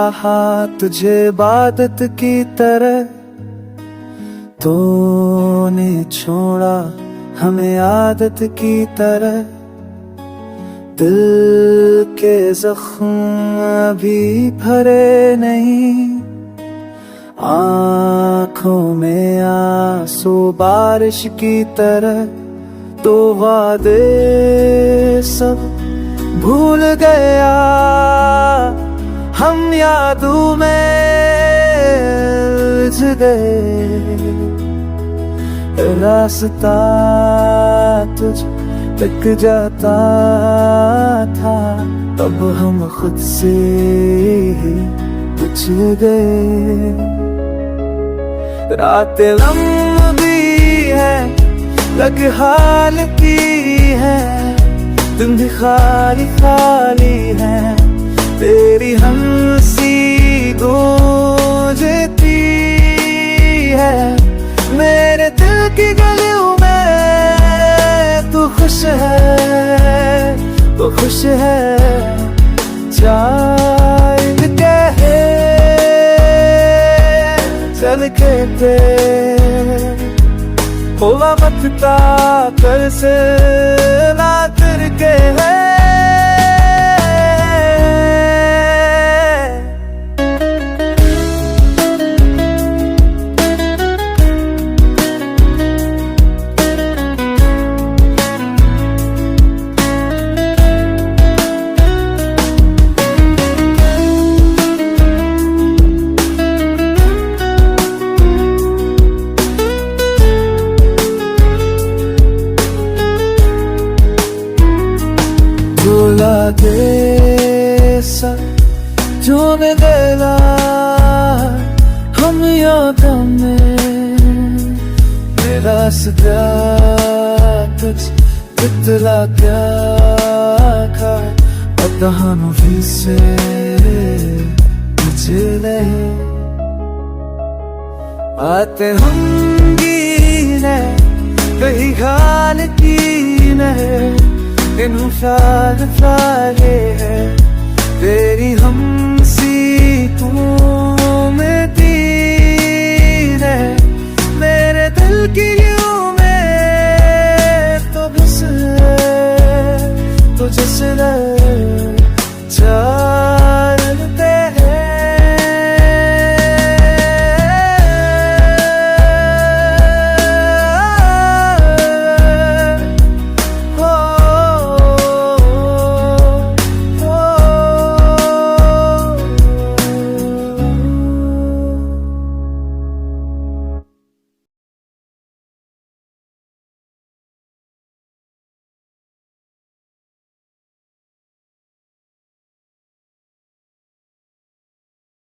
चाहा तुझे इबादत की तरह, तूने छोड़ा हमें आदत की तरह। दिल के जख्म अभी भरे नहीं, आँखों में आंसू बारिश की तरह। तो वादे सब भूल गया, हम यादों में उलझ गए। रास्ता तुझ तक जाता था, तब हम खुद से ही पूछ गए। रातें लंबी है, लग हाल की है, तुम भी खाली खाली है। तेरी हंसी गूंजती है मेरे दिल की गलियों में। तू खुश है, तू खुश है, चांद कहे चल के ते होला मचता कर से ना करके है। दे जोने देला हम यादों में। मेरा सदा तुझ कितना क्या खा पता हम फिर से मुझे नहीं आते हम गीने कहीं खाल की नहीं। इन साल साले है तेरी हमसी तू